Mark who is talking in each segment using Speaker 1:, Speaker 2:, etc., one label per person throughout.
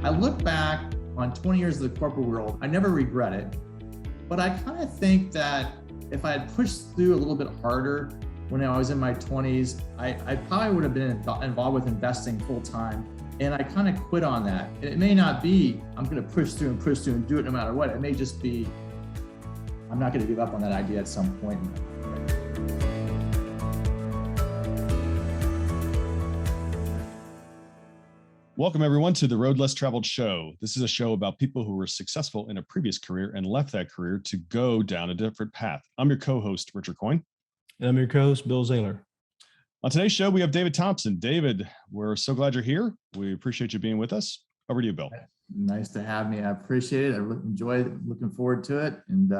Speaker 1: I look back on 20 years of the corporate world. I never regret it, but I kind of think that if I had pushed through a little bit harder when I was in my 20s, I probably would have been involved with investing full time. And I kind of quit on that. And it may not be, I'm going to push through and do it no matter what. It may just be, I'm not going to give up on that idea at some point.
Speaker 2: Welcome, everyone, to the Road Less Traveled Show. This is a show about people who were successful in a previous career and left that career to go down a different path. I'm your co-host, Richard Coyne.
Speaker 3: And I'm your co-host, Bill Zahller.
Speaker 2: On today's show, we have David Thompson. David, we're so glad you're here. We appreciate you being with us. Over to you, Bill.
Speaker 1: Nice to have me. I appreciate it. I enjoy it. Looking forward to it. And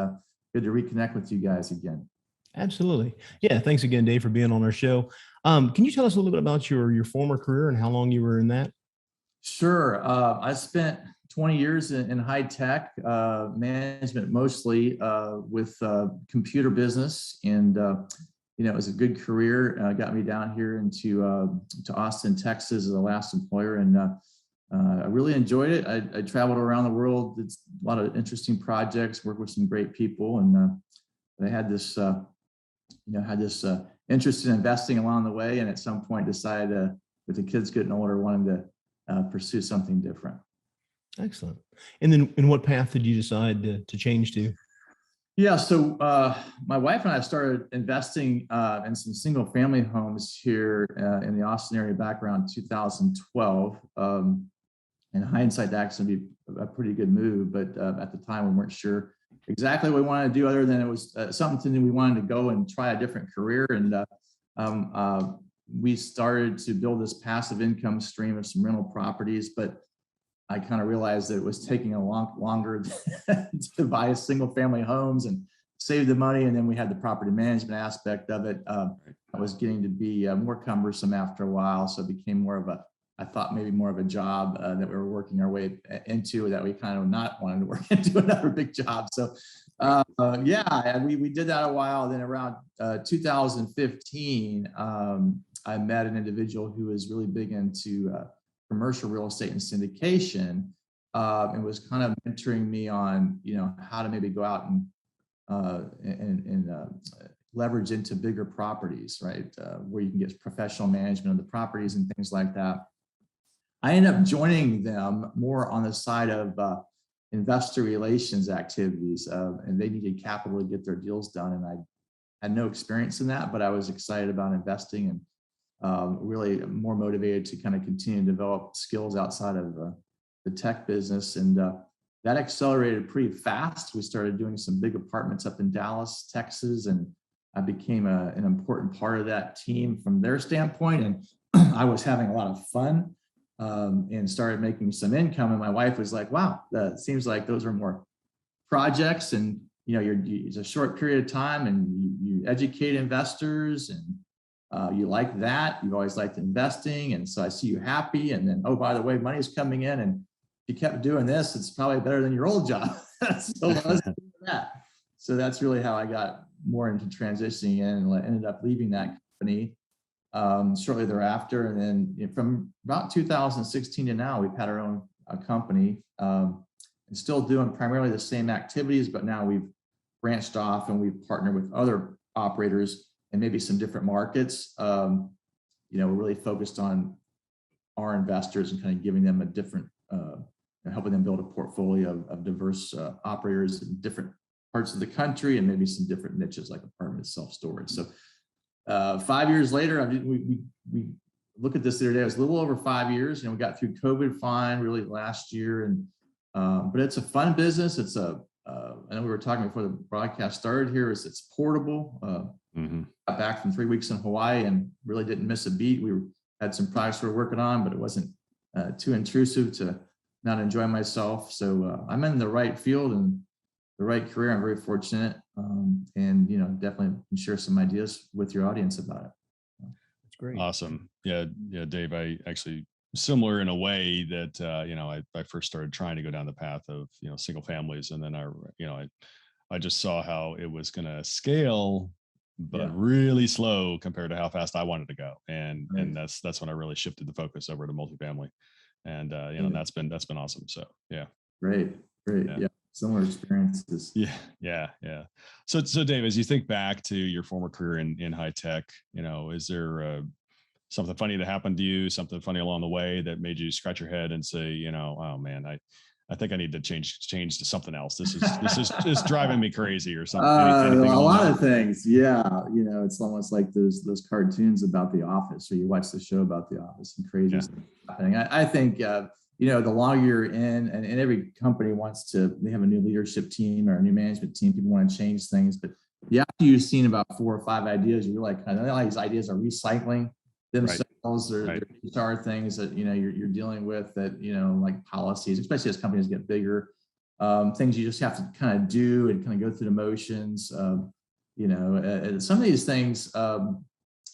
Speaker 1: good to reconnect with you guys again.
Speaker 3: Absolutely. Yeah. Thanks again, Dave, for being on our show. Can you tell us a little bit about your former career and how long you were in that?
Speaker 1: Sure. I spent 20 years in high tech management, mostly with computer business. And, it was a good career. Got me down here to Austin, Texas as the last employer. And I really enjoyed it. I traveled around the world, did a lot of interesting projects, worked with some great people. And I had this, interest in investing along the way. And at some point decided with the kids getting older, wanted to pursue something different.
Speaker 3: Excellent. And then in what path did you decide to change to?
Speaker 1: Yeah, so my wife and I started investing in some single family homes here in the Austin area back around 2012. In hindsight, that actually be a pretty good move, but at the time we weren't sure exactly what we wanted to do other than it was something that we wanted to go and try a different career. And we started to build this passive income stream of some rental properties, but I kind of realized that it was taking a lot longer to buy single family homes and save the money. And then we had the property management aspect of it. It was getting to be more cumbersome after a while. So it became more of a job that we were working our way into that we kind of not wanted to work into another big job. So we did that a while. Then around 2015, I met an individual who was really big into commercial real estate and syndication, and was kind of mentoring me on, how to maybe go out and leverage into bigger properties, right? Where you can get professional management of the properties and things like that. I ended up joining them more on the side of investor relations activities, and they needed capital to get their deals done. And I had no experience in that, but I was excited about investing and really more motivated to kind of continue to develop skills outside of the tech business. And that accelerated pretty fast. We started doing some big apartments up in Dallas, Texas, and I became an important part of that team from their standpoint. And I was having a lot of fun and started making some income. And my wife was like, wow, that seems like those are more projects and, it's a short period of time and you educate investors and you like that. You've always liked investing. And so I see you happy. And then, oh, by the way, money's coming in. And if you kept doing this, it's probably better than your old job. So let's do that. So that's really how I got more into transitioning in and ended up leaving that company shortly thereafter. And then from about 2016 to now, we've had our own company and still doing primarily the same activities, but now we've branched off and we've partnered with other operators and maybe some different markets. We're really focused on our investors and kind of giving them a different, helping them build a portfolio of diverse operators in different parts of the country and maybe some different niches like apartment self-storage. So 5 years later, we look at this the other day, it was a little over 5 years. We got through COVID fine really last year. And but it's a fun business. It's I know we were talking before the broadcast started here, it's portable. Got back from 3 weeks in Hawaii and really didn't miss a beat. We had some projects we were working on, but it wasn't too intrusive to not enjoy myself. So I'm in the right field and the right career. I'm very fortunate, and definitely can share some ideas with your audience about it.
Speaker 3: That's great.
Speaker 2: Awesome. Yeah, Dave. I actually similar in a way that I first started trying to go down the path of single families, and then I just saw how it was going to scale, but really slow compared to how fast I wanted to go, and that's when I really shifted the focus over to multifamily. And, that's been awesome. So, yeah.
Speaker 1: Great. Yeah. Similar experiences.
Speaker 2: Yeah. So Dave, as you think back to your former career in high tech, is there something funny that happened to you, something funny along the way that made you scratch your head and say, oh man, I think I need to change to something else. This is driving me crazy or something.
Speaker 1: A lot of things. Yeah. It's almost like those cartoons about The Office, or you watch the show about The Office and crazy stuff happening. I think, the longer you're in, and every company they have a new leadership team or a new management team, people want to change things. But after you've seen about 4 or 5 ideas, you're like, all these ideas are recycling themselves, or HR things that, you're dealing with that, like policies, especially as companies get bigger, things you just have to kind of do and kind of go through the motions. Some of these things, I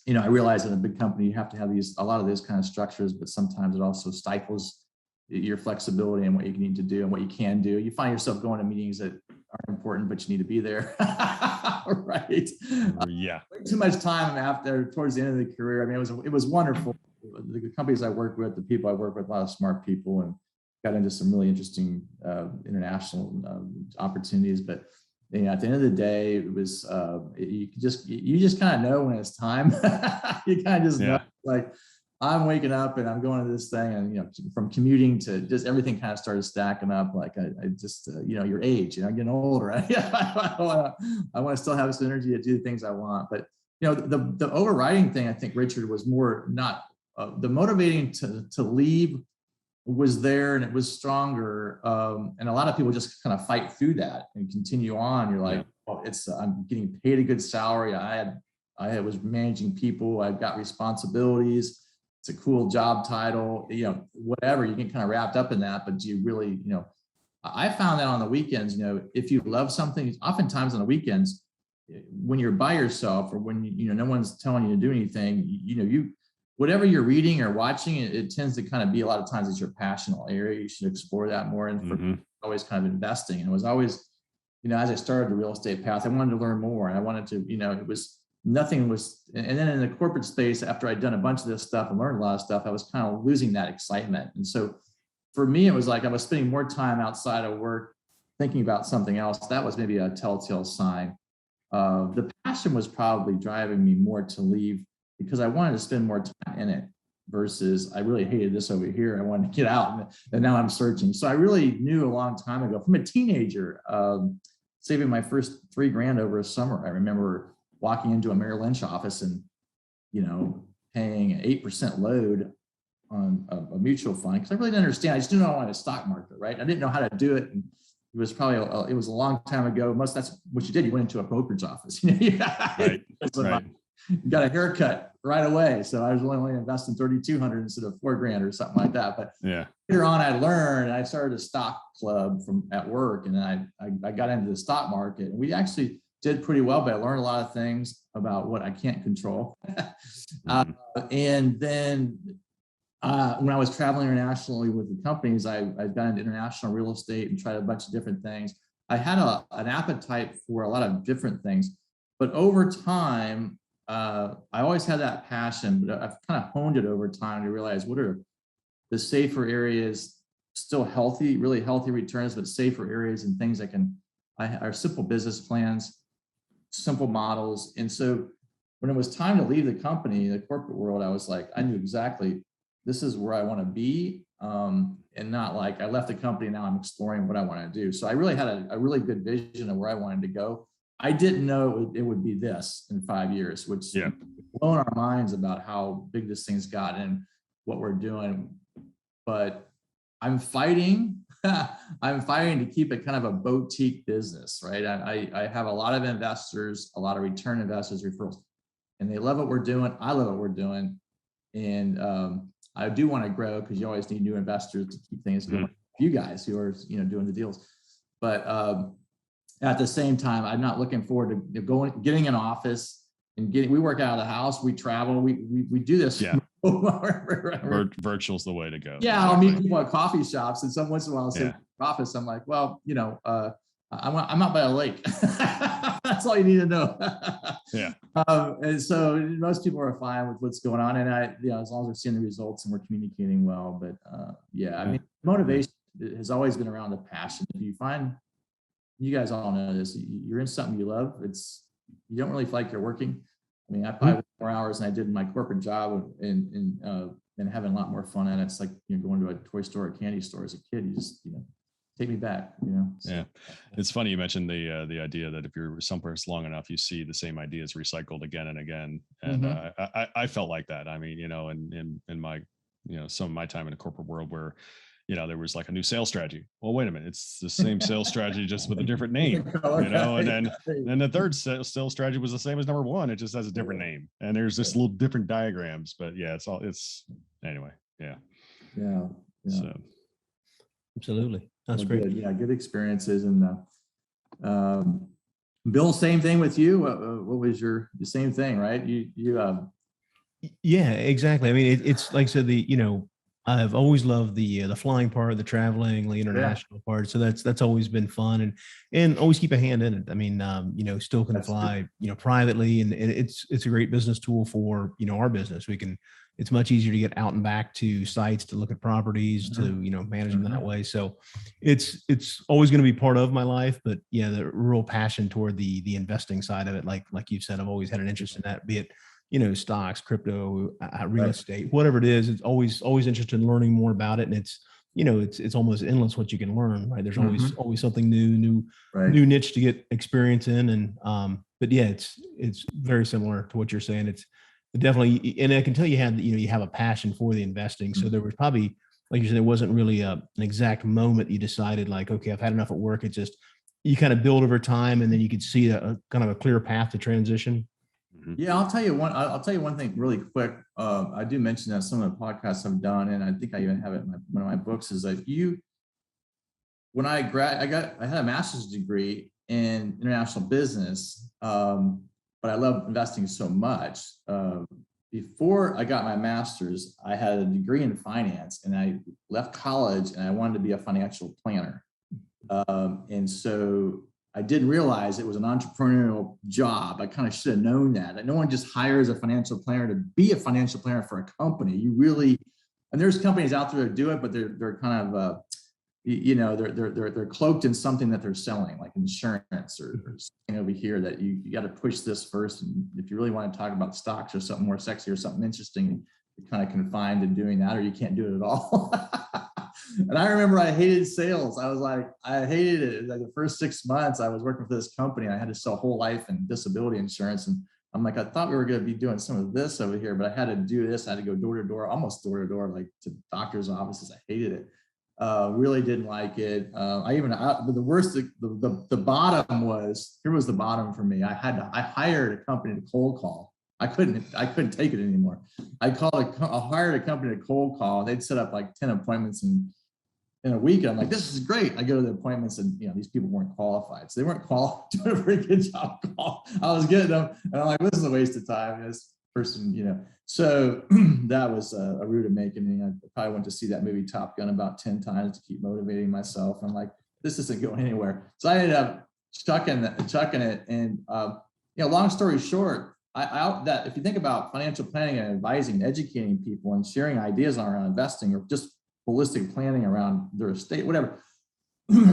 Speaker 1: realize in a big company, you have to have a lot of these kind of structures, but sometimes it also stifles your flexibility and what you need to do and what you can do. You find yourself going to meetings that aren't important, but you need to be there. Right.
Speaker 2: Yeah.
Speaker 1: Too much time towards the end of the career. I mean, it was wonderful. The companies I worked with, the people I worked with, a lot of smart people, and got into some really interesting international opportunities. But at the end of the day, it was you just kind of know when it's time. You kind of just know, like, I'm waking up and I'm going to this thing, and from commuting to just everything kind of started stacking up. Like I just your age, I'm getting older. I want to still have this energy to do the things I want. But the overriding thing, I think, Richard, was more not the motivating to leave was there, and it was stronger. And a lot of people just kind of fight through that and continue on. You're like, well, I'm getting paid a good salary. I was managing people. I've got responsibilities. It's a cool job title, whatever, you get kind of wrapped up in that. But do you really, I found that on the weekends, if you love something, oftentimes on the weekends, when you're by yourself, or when, no one's telling you to do anything, whatever you're reading or watching, it tends to kind of be a lot of times it's your passionate area. You should explore that more. And for always kind of investing. And it was always, as I started the real estate path, I wanted to learn more. And I wanted to, nothing was, and then in the corporate space, after I'd done a bunch of this stuff and learned a lot of stuff, I was kind of losing that excitement. And so for me, it was like I was spending more time outside of work thinking about something else. That was maybe a telltale sign. The passion was probably driving me more to leave, because I wanted to spend more time in it, versus I really hated this over here. I wanted to get out, and now I'm searching. So I really knew a long time ago, from a teenager, saving my first $3,000 over a summer. I remember walking into a Merrill Lynch office and, paying an 8% load on a mutual fund, because I really didn't understand. I just didn't know I wanted a stock market, right? I didn't know how to do it. And it was probably, it was a long time ago. That's what you did. You went into a brokerage office.
Speaker 2: Right.
Speaker 1: You got a haircut right away. So I was only investing $3,200 instead of $4,000 or something like that. But later on, I learned, I started a stock club at work, and I got into the stock market, and we actually did pretty well, but I learned a lot of things about what I can't control. And then when I was traveling internationally with the companies, I got into international real estate and tried a bunch of different things. I had an appetite for a lot of different things, but over time, I always had that passion, but I've kind of honed it over time to realize what are the safer areas, still healthy, really healthy returns, but safer areas and things that are simple business plans, simple models. And so when it was time to leave the company, the corporate world, I was like, I knew exactly this is where I want to be. And not like I left the company, now I'm exploring what I want to do. So I really had a really good vision of where I wanted to go. I didn't know it would be this in 5 years, which blown our minds about how big this thing's got and what we're doing. But I'm fighting. I'm fighting to keep it kind of a boutique business, right? I have a lot of investors, a lot of return investors, referrals, and they love what we're doing. I love what we're doing. And I do want to grow, because you always need new investors to keep things going. You guys who are, doing the deals. But at the same time, I'm not looking forward to getting an office and we work out of the house, we travel, we do this.
Speaker 2: Yeah. Virtual's the way to go.
Speaker 1: Yeah. I'll meet people at coffee shops, and once in a while I'll say office. I'm like, well, I'm out by a lake. That's all you need to know.
Speaker 2: Yeah.
Speaker 1: And so most people are fine with what's going on, and as long as we're seeing the results and we're communicating well. But I mean, motivation has always been around the passion. If you find, you guys all know this, you're in something you love, you don't really feel like you're working. I mean, I probably work more hours than I did in my corporate job, and having a lot more fun at it. It's like going to a toy store or candy store as a kid. You just take me back, So,
Speaker 2: yeah, it's funny you mentioned the idea that if you're someplace long enough, you see the same ideas recycled again and again. And I felt like that. I mean, in my some of my time in the corporate world where there was like a new sales strategy. Well, wait a minute, it's the same sales strategy just with a different name, and then the third sales strategy was the same as number one. It just has a different name, and there's just little different diagrams. But yeah, it's anyway. Yeah. So
Speaker 3: absolutely, that's great.
Speaker 1: Good. Yeah, good experiences. And Bill, same thing with you. What was the same thing, right?
Speaker 3: Yeah, exactly. I mean, it's like I said, I've always loved the flying part, the traveling, the international part. So that's always been fun, and always keep a hand in it. I mean, still can fly, privately, and it's a great business tool for our business. It's much easier to get out and back to sites to look at properties, to manage them that way. So it's always going to be part of my life. But yeah, the real passion toward the investing side of it, like you've said, I've always had an interest in that, be it stocks, crypto, real estate, whatever it is. It's always interested in learning more about it. And it's almost endless what you can learn, right? There's always something new niche to get experience in. And, but yeah, it's very similar to what you're saying. It's definitely, and I can tell you have a passion for the investing. So there was probably, like you said, there wasn't really an exact moment you decided like, okay, I've had enough at work. It's just, you kind of build over time, and then you could see a kind of a clear path to transition.
Speaker 1: Yeah, I'll tell you one thing really quick. I do mention that some of the podcasts I've done, and I think I even have it in one of my books, is that when I had a master's degree in international business, but I love investing so much. Before I got my master's, I had a degree in finance, and I left college and I wanted to be a financial planner. And so I didn't realize it was an entrepreneurial job. I kind of should have known that. No one just hires a financial planner to be a financial planner for a company. And there's companies out there that do it, but they're kind of, they're cloaked in something that they're selling, like insurance or something over here that you got to push this first. And if you really want to talk about stocks or something more sexy or something interesting, you're kind of confined to doing that, or you can't do it at all. And I remember I hated sales. I hated it. Like the first 6 months I was working for this company, I had to sell whole life and disability insurance. And I'm like, I thought we were going to be doing some of this over here, but I had to do this. I had to go door to door, almost door to door, like to doctors' offices. I hated it. Really didn't like it. But the worst, the bottom was, here was the bottom for me. I hired a company to cold call. I couldn't take it anymore. I hired a company to cold call. They'd set up like 10 appointments in a week. I'm like, this is great. I go to the appointments, and these people weren't qualified. So they weren't doing a very good job. I was getting them, and I'm like, this is a waste of time. This person, So that was a route of making. I probably went to see that movie Top Gun about 10 times to keep motivating myself. I'm like, this isn't going anywhere. So I ended up chucking it. And long story short, that if you think about financial planning and advising and educating people and sharing ideas around investing, or just holistic planning around their estate, whatever,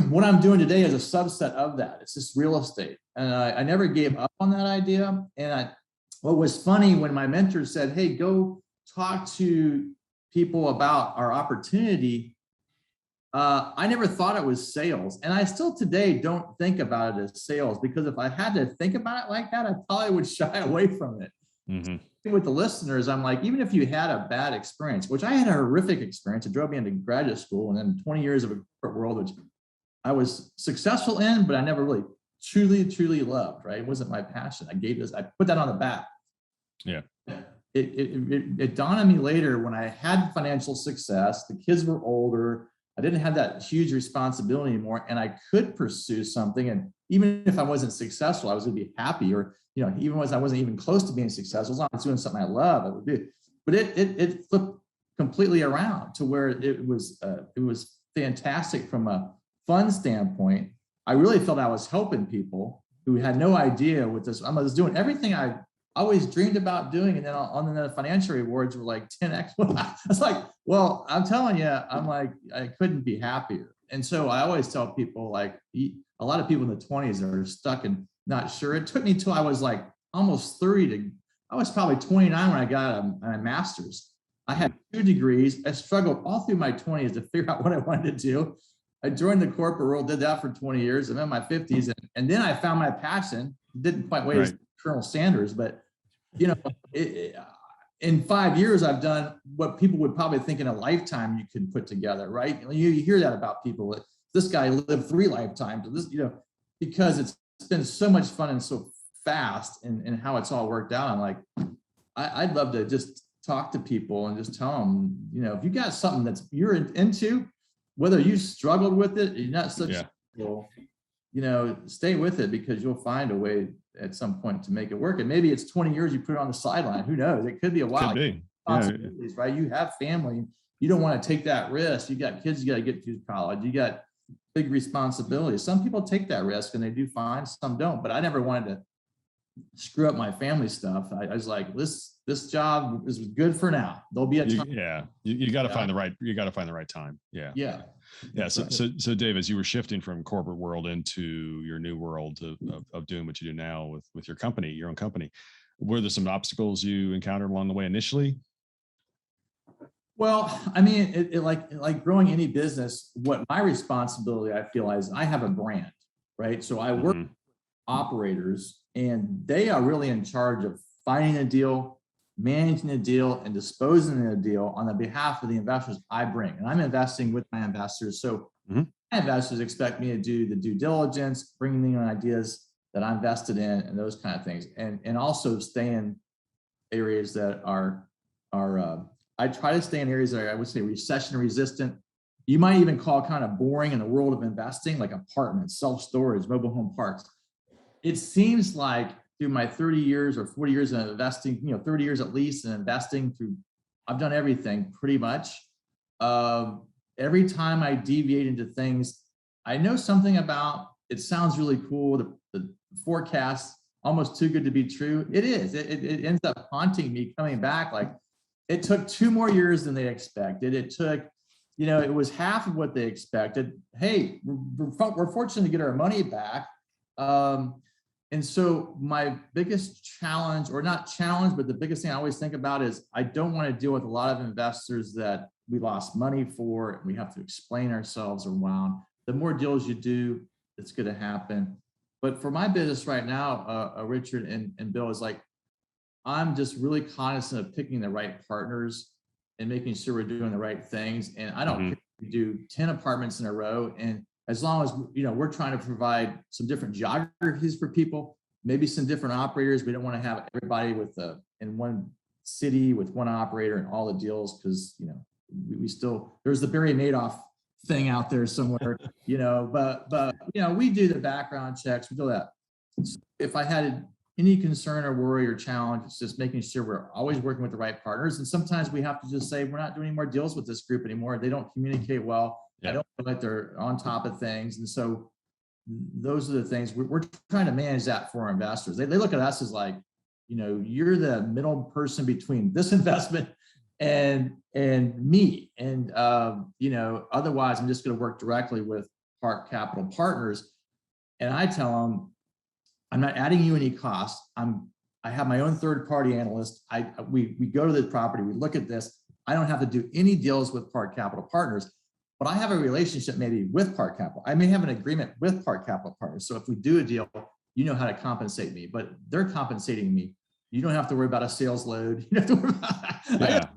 Speaker 1: what I'm doing today is a subset of that. It's just real estate. And I never gave up on that idea. And what was funny, when my mentor said, hey, go talk to people about our opportunity, I never thought it was sales. And I still today don't think about it as sales, because if I had to think about it like that, I probably would shy away from it. Mm-hmm. With the listeners, I'm like, even if you had a bad experience, which I had a horrific experience, it drove me into graduate school, and then 20 years of a corporate world, which I was successful in, but I never really truly loved, right? It wasn't my passion. I put that on the back.
Speaker 2: Yeah.
Speaker 1: It dawned on me later, when I had financial success, the kids were older, I didn't have that huge responsibility anymore, and I could pursue something. And even if I wasn't successful, I was going to be happy, or, even when I wasn't even close to being successful, as long as I was doing something I love, I would do. But it flipped completely around to where it was fantastic from a fun standpoint. I really felt I was helping people who had no idea what this. I was doing everything I always dreamed about doing, and then on the financial rewards were like 10x. It's like, well, I'm telling you, I'm like, I couldn't be happier. And so I always tell people, like, a lot of people in the 20s are stuck and not sure. It took me till I was like almost 30 to. I was probably 29 when I got a master's. I had 2 degrees. I struggled all through my 20s to figure out what I wanted to do. I joined the corporate world, did that for 20 years. I'm in my 50s, and then I found my passion. Didn't quite wait as Colonel Sanders, but you know, in 5 years, I've done what people would probably think in a lifetime you could put together, right? You hear that about people. This guy lived 3 lifetimes. This, because it's been so much fun and so fast, and how it's all worked out. I'm like, I'd love to just talk to people and just tell them, if you got something that's you're into, whether you struggled with it, you're not such, stay with it, because you'll find a way at some point to make it work. And maybe it's 20 years you put it on the sideline. Who knows? It could be a while.
Speaker 2: Could be.
Speaker 1: Right? You have family. You don't want to take that risk. You got kids you got to get through college. You got big responsibilities. Some people take that risk and they do fine. Some don't. But I never wanted to screw up my family stuff. I was like, this job is good for now. There'll be a time.
Speaker 2: You got to find the right time. So Dave, as you were shifting from corporate world into your new world of doing what you do now with your company, your own company, were there some obstacles you encountered along the way initially?
Speaker 1: Well, I mean, like growing any business, what my responsibility, I feel, is I have a brand, right? So I work with operators, and they are really in charge of finding a deal, managing a deal, and disposing of a deal on the behalf of the investors I bring. And I'm investing with my investors. So my investors expect me to do the due diligence, bringing in ideas that I'm invested in, and those kind of things. And also stay in areas that are I try to stay in areas that are, I would say, recession resistant. You might even call kind of boring in the world of investing, like apartments, self-storage, mobile home parks. It seems like through my 30 years or 40 years of investing, 30 years at least in investing I've done everything pretty much. Every time I deviate into things, I know something about, it sounds really cool. The forecast, almost too good to be true. It is. It ends up haunting me, coming back. Like, it took 2 more years than they expected. It took, it was half of what they expected. Hey, we're fortunate to get our money back. And so my biggest challenge, or not challenge, but the biggest thing I always think about is I don't want to deal with a lot of investors that we lost money for, and we have to explain ourselves around. The more deals you do, it's going to happen. But for my business right now, Richard and Bill, is like, I'm just really cognizant of picking the right partners and making sure we're doing the right things. And I don't care if we do 10 apartments in a row. And as long as, we're trying to provide some different geographies for people, maybe some different operators. We don't want to have everybody in one city with one operator and all the deals, because, we still, there's the Barry Madoff thing out there somewhere, but we do the background checks, we do that. So if I had any concern or worry or challenge, it's just making sure we're always working with the right partners. And sometimes we have to just say, we're not doing any more deals with this group anymore. They don't communicate well. I don't feel like they're on top of things. And so those are the things we're trying to manage that for our investors. They look at us as like, you're the middle person between this investment and me. And, otherwise I'm just going to work directly with Park Capital Partners. And I tell them, I'm not adding you any costs. I have my own third-party analyst. We go to the property, we look at this. I don't have to do any deals with Park Capital Partners, but I have a relationship maybe with Park Capital. I may have an agreement with Park Capital Partners. So if we do a deal, you know how to compensate me, but they're compensating me. You don't have to worry about a sales load. You don't have to worry about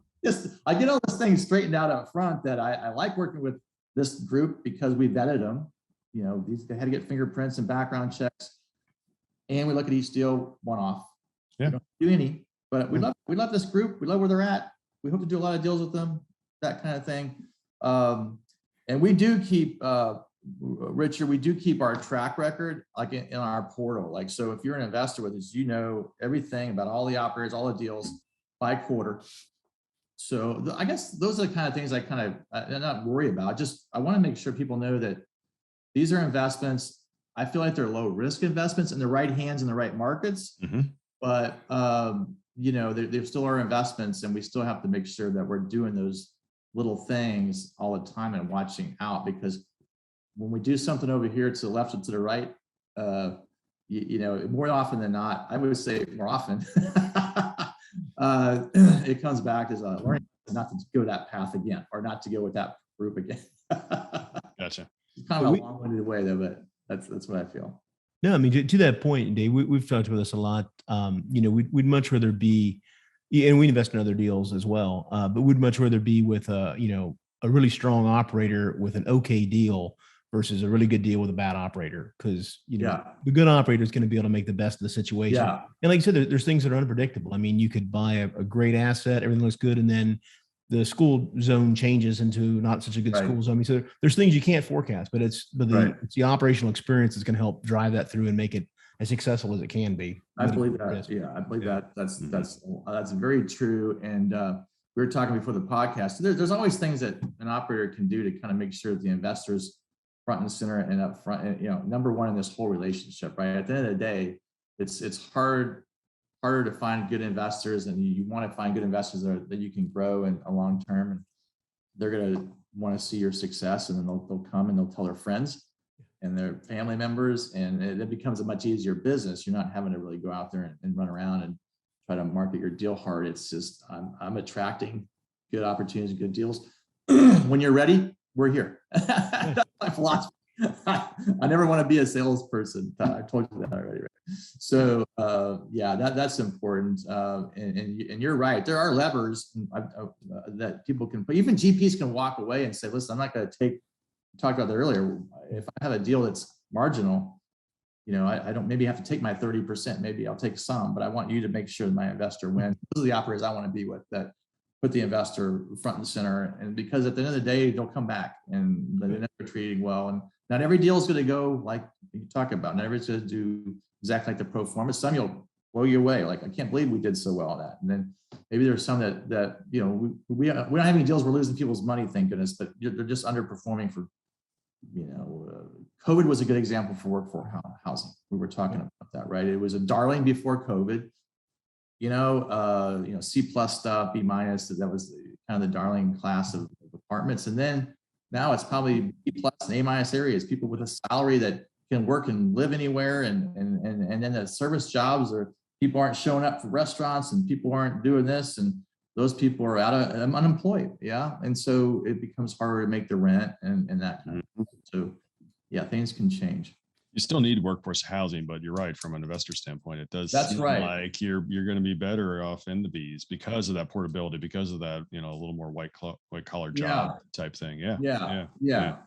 Speaker 1: I get all those things straightened out up front, that I like working with this group because we vetted them. They had to get fingerprints and background checks. And we look at each deal one off. We don't do any, but we love this group. We love where they're at. We hope to do a lot of deals with them, that kind of thing. And we do keep, Richard, we do keep our track record like in our portal. Like, so if you're an investor with us, everything about all the operators, all the deals by quarter. So I guess those are the kind of things I not worry about. I want to make sure people know that these are investments. I feel like they're low risk investments in the right hands in the right markets. But, you know, there still are investments, and we still have to make sure that we're doing those little things all the time and watching out, because when we do something over here to the left and to the right, you know, more often than not, I would say more often, it comes back as a learning not to go that path again, or not to go with that group again.
Speaker 2: Gotcha.
Speaker 1: It's kind of a long-winded way though, but that's what I feel.
Speaker 3: No, I mean, to that point, Dave, we've talked about this a lot. You know, we'd much rather be, and we invest in other deals as well, but we'd much rather be with you know, a really strong operator with an okay deal versus a really good deal with a bad operator. Because, you know, the good operator is going to be able to make the best of the situation. And like you said, there's things that are unpredictable. I mean, you could buy a great asset, everything looks good, and then the school zone changes into not such a good school zone. I mean, so there's things you can't forecast, but it's the operational experience that's going to help drive that through and make it as successful as it can be.
Speaker 1: I believe that. Yeah, I believe that. That's very true. And we were talking before the podcast. There's always things that an operator can do to kind of make sure that the investors front and center and up front, and, you know, number one in this whole relationship, right? At the end of the day, it's harder to find good investors, and you want to find good investors that you can grow in a long term, and they're going to want to see your success, and then they'll come and they'll tell their friends and their family members, and it becomes a much easier business. You're not having to really go out there and run around and try to market your deal hard. It's just I'm attracting good opportunities, good deals. When you're ready, we're here. That's my philosophy. I never want to be a salesperson. I told you that already. Right? So yeah, that's important. And you're right. There are levers that people can put. Even GPs can walk away and say, "Listen, I'm not going to take." We talked about that earlier. If I have a deal that's marginal, you know, I don't maybe have to take my 30%. Maybe I'll take some, but I want you to make sure that my investor wins. Those are the operators I want to be with, that put the investor front and center. And because at the end of the day, they'll come back and they're never treating well. And not every deal is going to go like you talk about. Not everybody's going to do exactly like the pro forma. Some you'll blow your way. Like, I can't believe we did so well on that. And then maybe there's some that you know, we don't have any deals. We're losing people's money, thank goodness, but they're just underperforming for, you know, COVID was a good example for workforce housing. We were talking about that, right? It was a darling before COVID. You know, C+ stuff, B-, that was kind of the darling class of apartments. And then now it's probably B+ and A- areas, people with a salary that can work and live anywhere. And then the service jobs, or people aren't showing up for restaurants, and people aren't doing this, and those people are unemployed. Yeah. And so it becomes harder to make the rent and that kind of thing. So yeah, things can change.
Speaker 2: You still need workforce housing, but you're right, from an investor standpoint, it does seem like you're going to be better off in the Bs because of that portability, because of that, you know, a little more white collar job type thing. Yeah.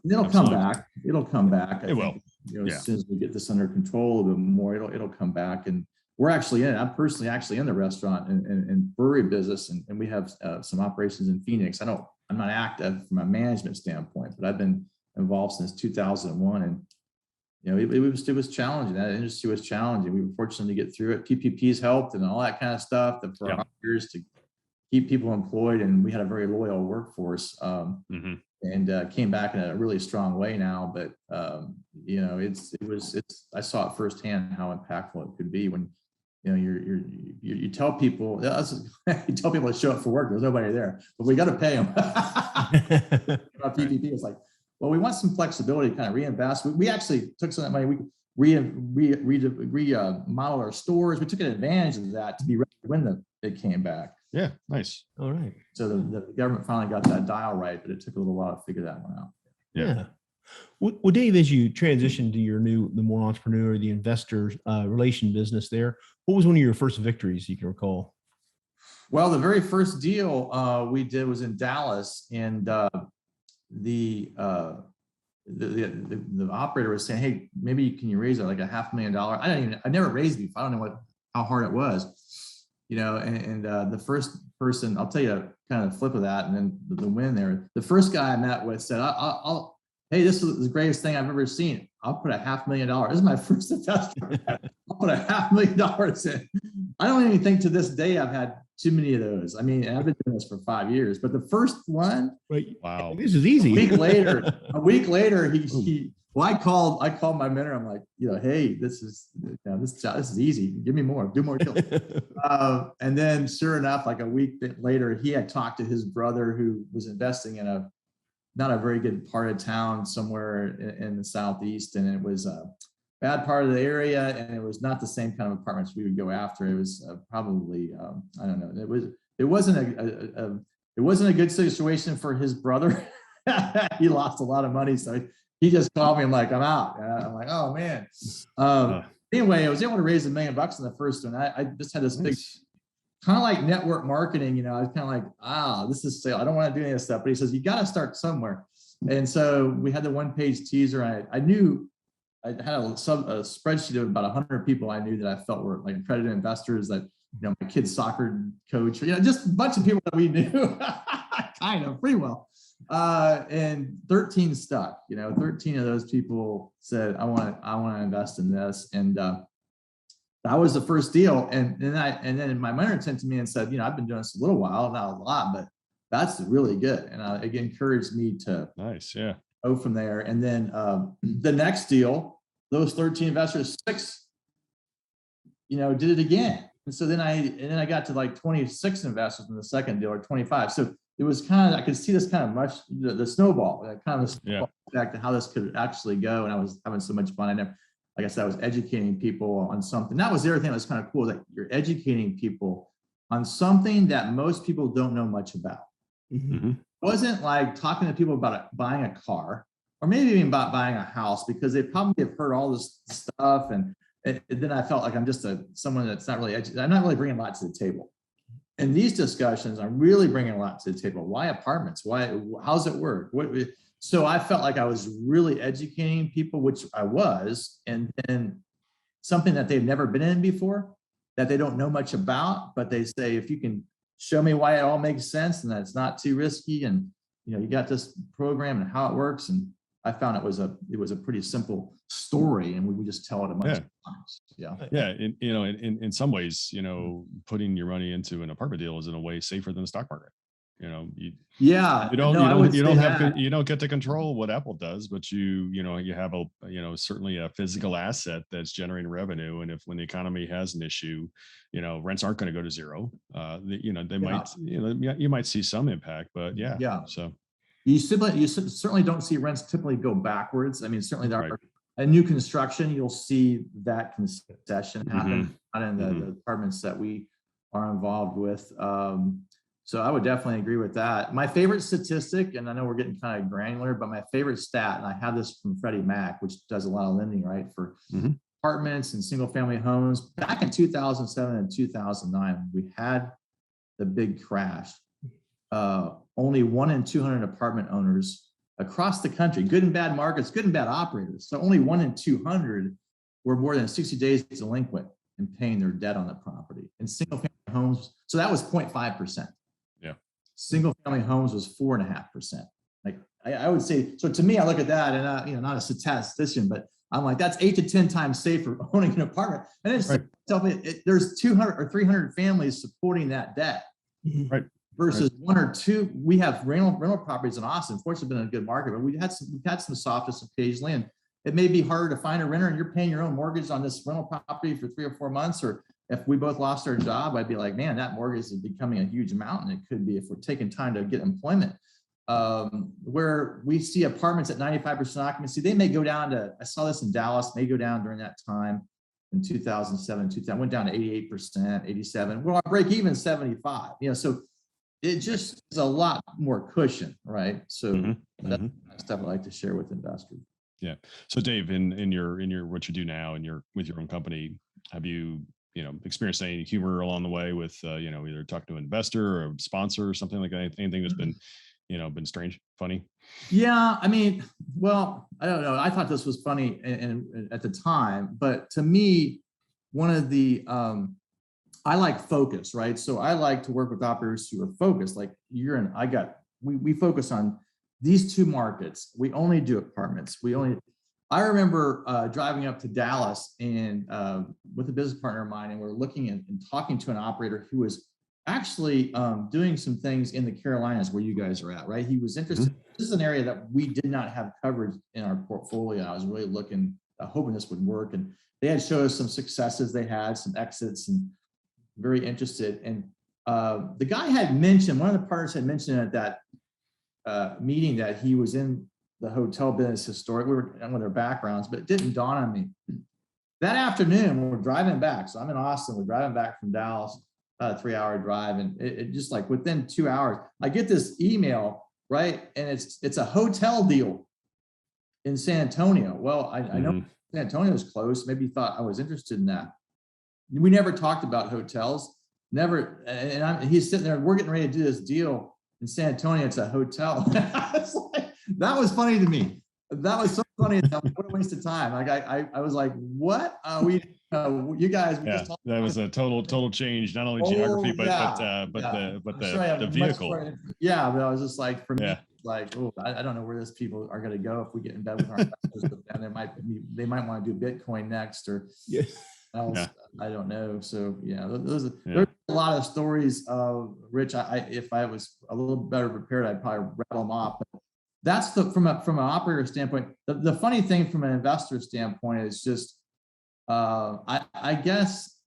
Speaker 1: It'll come back. It'll come back.
Speaker 2: It will.
Speaker 1: You know, as soon as we get this under control a bit more, it'll come back. And we're actually in it. I'm personally actually in the restaurant and brewery business, and we have some operations in Phoenix. I'm not active from a management standpoint, but I've been involved since 2001, and you know, it was challenging. That industry was challenging. We were fortunate to get through it. PPPs helped and all that kind of stuff for our years to keep people employed, and we had a very loyal workforce. And came back in a really strong way now. But you know, I saw it firsthand how impactful it could be when, you know, you tell people to show up for work. There's nobody there, but we got to pay them. PPP is like, well, we want some flexibility to kind of reinvest. We actually took some of that money. We remodeled our stores. We took advantage of that to be ready when it came back.
Speaker 2: Yeah, nice.
Speaker 3: All right.
Speaker 1: So the government finally got that dial right, but it took a little while to figure that one out.
Speaker 3: Yeah. Well, Dave, as you transition to the more entrepreneur, the investor relation business there, what was one of your first victories you can recall?
Speaker 1: Well, the very first deal we did was in Dallas, and the operator was saying, "Hey, maybe can you raise it like $500,000?" I never raised it before. I don't know how hard it was, you know. And the first person, I'll tell you kind of the flip of that, and then the win there. The first guy I met with said, "Hey, this is the greatest thing I've ever seen. I'll put $500,000. This is my first investor. I'll put $500,000 in." I don't even think to this day I've had too many of those. I mean, I've been doing this for 5 years, but the first one,
Speaker 3: Right.
Speaker 2: Wow.
Speaker 3: This is easy.
Speaker 1: a week later, well, I called my mentor. I'm like, hey, this is easy. Give me more, do more deals. And then sure enough, like a week later, he had talked to his brother who was investing in not a very good part of town somewhere in the Southeast. And it was a bad part of the area. And it was not the same kind of apartments we would go after. It was probably, I don't know. It wasn't a good situation for his brother. He lost a lot of money. So he just called me. I'm like, I'm out. I'm like, oh man. Anyway, I was able to raise $1 million in the first one. I just had this big, kind of like network marketing. I was kind of like, this is sale. I don't want to do any of this stuff. But he says, you got to start somewhere. And so we had the 1-page teaser. I knew I had a spreadsheet of about 100 people I knew that I felt were like accredited investors, that, my kid's soccer coach, just a bunch of people that we knew kind of pretty well. And 13 stuck, 13 of those people said, I want to invest in this. And that was the first deal. And then my mentor turned to me and said, I've been doing this a little while, not a lot, but that's really good. And it encouraged me to go from there. And then the next deal, those 13 investors, 6, did it again. And so then I got to like 26 investors in the second deal, or 25. So it was kind of, I could see this kind of the snowball, back to how this could actually go. And I was having so much fun. Like I said, I was educating people on something. That was the other thing that was kind of cool, that you're educating people on something that most people don't know much about.
Speaker 3: Mm-hmm.
Speaker 1: It wasn't like talking to people about buying a car, or maybe even about buying a house, because they probably have heard all this stuff. And then I felt like I'm just someone that's not really I'm not really bringing a lot to the table. In these discussions, I'm really bringing a lot to the table. Why apartments? How's it work? So I felt like I was really educating people, which I was, and then something that they've never been in before, that they don't know much about, but they say, if you can show me why it all makes sense and that it's not too risky, and you got this program and how it works. And I found it was a pretty simple story, and we would just tell it a bunch of times.
Speaker 2: Yeah. In some ways, putting your money into an apartment deal is in a way safer than the stock market. You don't get to control what Apple does, but you have certainly a physical asset that's generating revenue. And when the economy has an issue, rents aren't going to go to zero. You might see some impact, but so.
Speaker 1: You certainly don't see rents typically go backwards. I mean, certainly there are a new construction, you'll see that concession happen, not in the apartments that we are involved with. So I would definitely agree with that. My favorite statistic, and I know we're getting kind of granular, but my favorite stat, and I have this from Freddie Mac, which does a lot of lending, right, for apartments and single family homes. Back in 2007 and 2009, we had the big crash. Only 1 in 200 apartment owners across the country, good and bad markets, good and bad operators. So only 1 in 200 were more than 60 days delinquent in paying their debt on the property. And single family homes, so that was 0.5%.
Speaker 2: Yeah.
Speaker 1: Single family homes was 4.5%. Like I would say, so to me, I look at that and not a statistician, but I'm like, that's 8 to 10 times safer owning an apartment. And then tell me there's 200 or 300 families supporting that debt.
Speaker 2: Right.
Speaker 1: Versus 1 or 2, we have rental properties in Austin. Fortunately, been in a good market, but we've had some softness occasionally, and it may be harder to find a renter, and you're paying your own mortgage on this rental property for 3 or 4 months. Or if we both lost our job, I'd be like, man, that mortgage is becoming a huge amount, and it could be if we're taking time to get employment. Where we see apartments at 95% occupancy, they may go down to, I saw this in Dallas, may go down during that time in 2007, 2000, went down to 88%, 87. Well, our break even 75. So it just is a lot more cushion, right? So that's stuff I like to share with investors.
Speaker 2: Yeah. So Dave, in your what you do now and with your own company, have you experienced any humor along the way with either talking to an investor or a sponsor or something like that? Anything that's been been strange, funny?
Speaker 1: Yeah, I mean, well, I don't know. I thought this was funny and at the time, but to me, one of the I like focus, right? So I like to work with operators who are focused. Like we focus on these 2 markets. We only do apartments. I remember driving up to Dallas and with a business partner of mine, and we're looking and talking to an operator who was actually doing some things in the Carolinas where you guys are at, right? He was interested. This is an area that we did not have coverage in our portfolio. I was really looking, hoping this would work. And they had showed us some successes they had, some exits, and very interested. And the guy had mentioned, one of the partners had mentioned at that meeting that he was in the hotel business historic. We were on their backgrounds, but it didn't dawn on me. That afternoon, we're driving back. So I'm in Austin. We're driving back from Dallas, a 3-hour drive. And it just like within 2 hours, I get this email, right? And it's a hotel deal in San Antonio. Well, I know San Antonio's close. Maybe you thought I was interested in that. We never talked about hotels. Never. And he's sitting there. We're getting ready to do this deal in San Antonio. It's a hotel. That was funny to me. That was so funny. What a waste of time. Like I was like, what are we? You guys.
Speaker 2: Yeah, that was a total change. Not only geography, but the vehicle.
Speaker 1: Yeah, but I was just like, for me, like, oh, I don't know where these people are going to go if we get in bed with our investors. And they might want to do Bitcoin next or else. Yeah. I don't know. So yeah, there's a lot of stories. Rich, if I was a little better prepared, I'd probably rattle them off. But that's from an operator standpoint. The funny thing from an investor standpoint is just, I guess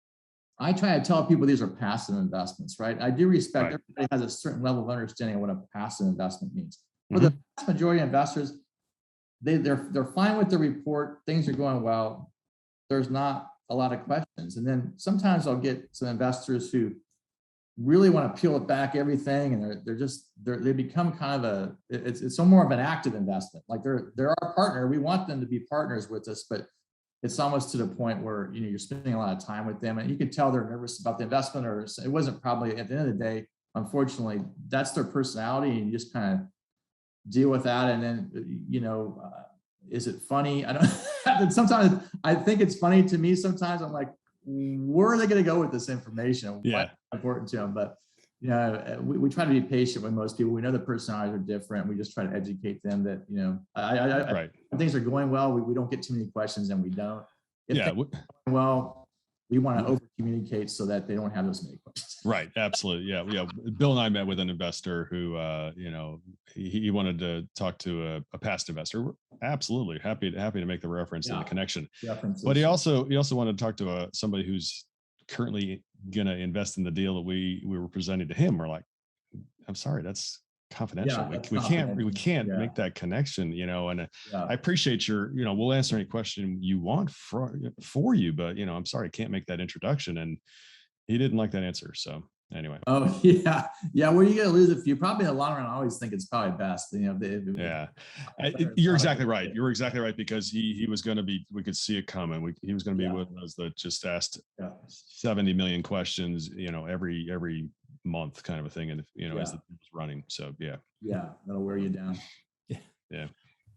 Speaker 1: I try to tell people these are passive investments, right? I do respect everybody has a certain level of understanding of what a passive investment means. For the vast majority of investors, they're fine with the report. Things are going well. There's not a lot of questions. And then sometimes I'll get some investors who really want to peel it back everything, and they become kind of it's more of an active investment. Like they're our partner. We want them to be partners with us, but it's almost to the point where you're spending a lot of time with them, and you can tell they're nervous about the investment, or it wasn't probably at the end of the day. Unfortunately, that's their personality, and you just kind of deal with that. And then is it funny? I don't. Sometimes I think it's funny to me. Sometimes I'm like, where are they going to go with this information? Why is it important to them? But we try to be patient with most people. We know the personalities are different. We just try to educate them that things are going well. We don't get too many questions, and we don't. We want to over communicate so that they don't have those many questions.
Speaker 2: Right. Absolutely. Yeah. Bill and I met with an investor who, he wanted to talk to a past investor. We're absolutely happy to make the reference and the connection. But he also wanted to talk to somebody who's currently going to invest in the deal that we were presenting to him. We're like, I'm sorry, that's confidential. We can't make that connection, and I appreciate we'll answer any question you want for you, but I'm sorry, I can't make that introduction. And he didn't like that answer. So anyway.
Speaker 1: Oh yeah. Where are you going to lose a few? Probably in the long run, I always think it's probably best.
Speaker 2: You're exactly right. You're exactly right, because he was going to be, we could see it coming. He was going to be one of those that just asked 70 million questions, every month kind of a thing. And as the was running. So
Speaker 1: that'll wear you down.
Speaker 2: Yeah.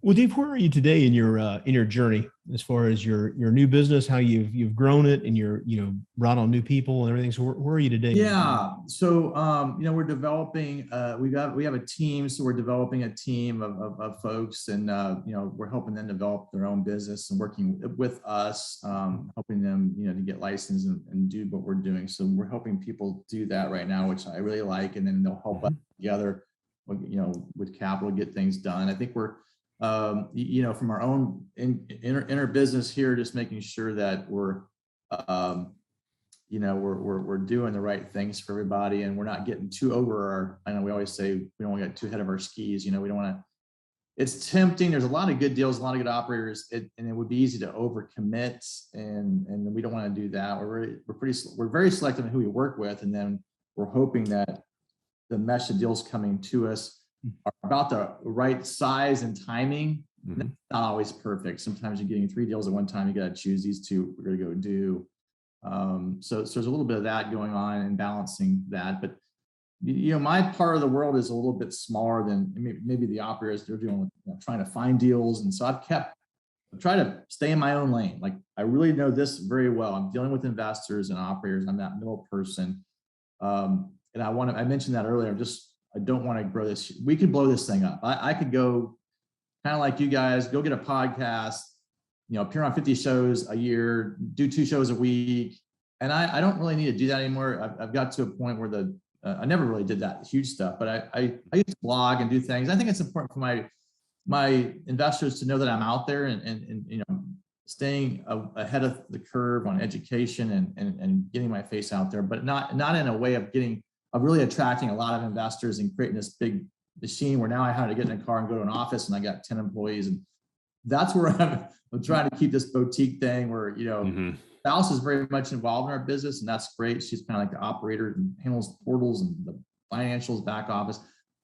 Speaker 3: Well, Dave, where are you today in your journey as far as your new business, how you've grown it, and you're brought on new people and everything? So where are you today?
Speaker 1: Yeah. So we're developing. We have a team, so we're developing a team of folks, and we're helping them develop their own business and working with us, helping them to get licensed and do what we're doing. So we're helping people do that right now, which I really like, and then they'll help us together, with capital, get things done. I think we're from our own inner business here, just making sure that we're doing the right things for everybody, and we're not getting too over I know we always say we don't want to get too ahead of our skis. We don't want to. It's tempting. There's a lot of good deals, a lot of good operators, and it would be easy to overcommit, and we don't want to do that. We're very selective in who we work with, and then we're hoping that the mesh of deals coming to us are about the right size and timing. Not always perfect. Sometimes you're getting 3 deals at one time. You got to choose these 2 we're going to go do. So there's a little bit of that going on and balancing that. But my part of the world is a little bit smaller than maybe the operators. They're doing trying to find deals, and so I've tried to stay in my own lane. Like, I really know this very well. I'm dealing with investors and operators. I'm that middle person, and I mentioned that earlier. I don't want to grow this. We could blow this thing up. I could go kind of like you guys, go get a podcast, appear on 50 shows a year, do 2 shows a week. And I don't really need to do that anymore. I've got to a point where I never really did that huge stuff, but I used to blog and do things. I think it's important for my investors to know that I'm out there and you know, staying ahead of the curve on education and getting my face out there, but not in a way of really attracting a lot of investors and creating this big machine where now I had to get in a car and go to an office and I got 10 employees. And that's where I'm trying to keep this boutique thing where, you know, spouse is very much involved in our business, and that's great. She's kind of like the operator and handles portals and the financials, back office.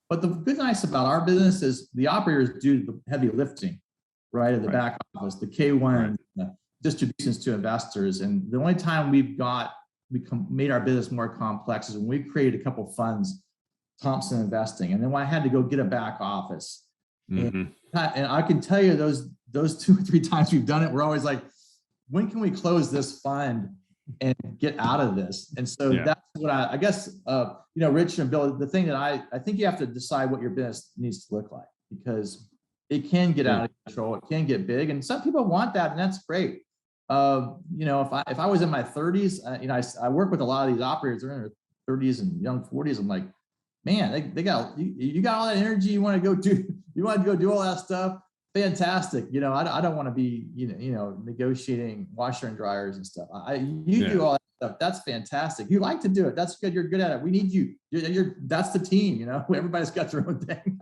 Speaker 1: But the good nice about our business is the operators do the heavy lifting, right? At the back office, the K1, the distributions to investors. And the only time we made our business more complex is when we created a couple funds, Thompson Investing. And then when I had to go get a back office. And I can tell you those 2 or 3 times we've done it, we're always like, when can we close this fund and get out of this? And so that's what I guess, you know, Richard and Bill, the thing that I think you have to decide what your business needs to look like, because it can get out of control. It can get big. And some people want that, and that's great. You know, if I was in my 30s, you know, I work with a lot of these operators, they're in their 30s and young 40s. I'm like, man, they got, you got all that energy. You want to go do all that stuff. Fantastic. You know, I don't want to be, you know, negotiating washer and dryers and stuff. You do all that stuff. That's fantastic. You like to do it. That's good. You're good at it. We need you. That's the team, you know, everybody's got their own thing.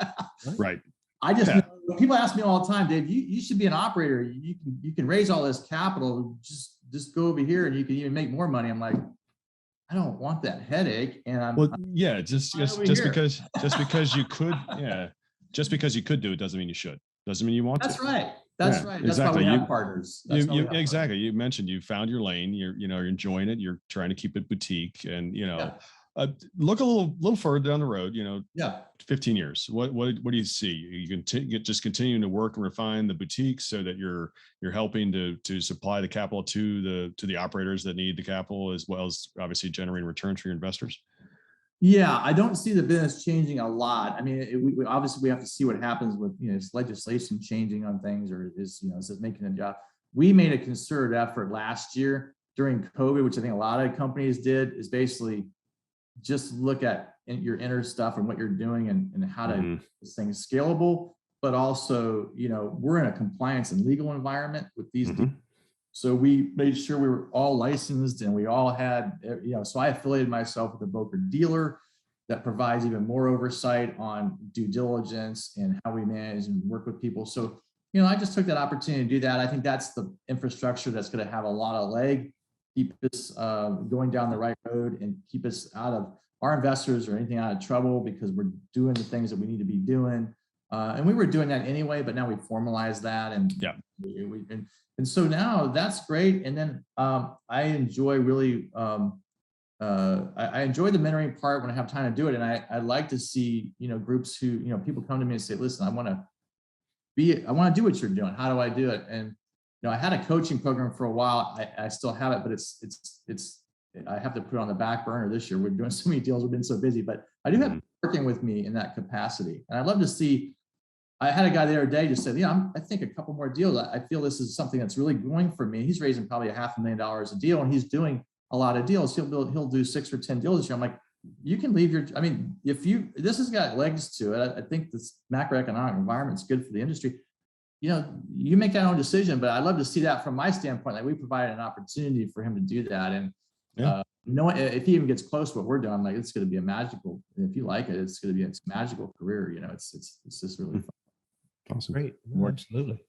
Speaker 2: Right.
Speaker 1: I just, people ask me all the time, Dave, you should be an operator. You can raise all this capital. Just go over here and you can even make more money. I'm like, I don't want that headache. And
Speaker 2: just because you could, just because you could do it doesn't mean you should. Doesn't mean you want to.
Speaker 1: That's right. That's
Speaker 2: exactly.
Speaker 1: why we have partners.
Speaker 2: Exactly. You mentioned you found your lane. You're enjoying it. You're trying to keep it boutique, and you know, look a little further down the road. You know, 15 years. What do you see? You can just continuing to work and refine the boutique so that you're helping to supply the capital to the operators that need the capital, as well as obviously generating returns for your investors.
Speaker 1: Yeah, I don't see the business changing a lot. I mean, we obviously have to see what happens with, you know, is legislation changing on things, or is it making a job? We made a concerted effort last year during COVID, which I think a lot of companies did, is basically just look at your inner stuff and what you're doing and how to make this thing scalable, but also, you know, we're in a compliance and legal environment with these. So we made sure we were all licensed and we all had, you know, so I affiliated myself with a broker dealer that provides even more oversight on due diligence and how we manage and work with people. So, you know, I just took that opportunity to do that. I think that's the infrastructure that's going to have a lot of leg, keep us going down the right road and keep us out of our investors or anything out of trouble, because we're doing the things that we need to be doing. And we were doing that anyway, but now we formalized that, and and so now that's great. And then I enjoy really, I enjoy the mentoring part when I have time to do it. And I like to see, you know, groups who, you know, people come to me and say, listen, I want to do what you're doing. How do I do it? And, you know, I had a coaching program for a while. I still have it, but I have to put it on the back burner this year. We're doing so many deals. We've been so busy, but I do have working with me in that capacity. And I'd love to see. I had a guy the other day just said, yeah, I think a couple more deals. I feel this is something that's really going for me. He's raising probably $500,000 a deal, and he's doing a lot of deals. He'll do 6 or 10 deals this year. I'm like, you can leave this has got legs to it. I think this macroeconomic environment's good for the industry. You know, you make that own decision, but I'd love to see that from my standpoint. Like, we provided an opportunity for him to do that. And if he even gets close to what we're doing, I'm like, it's going to be a magical, if you like it, it's going to be a magical career. You know, it's just really fun.
Speaker 3: Awesome. Great. Absolutely.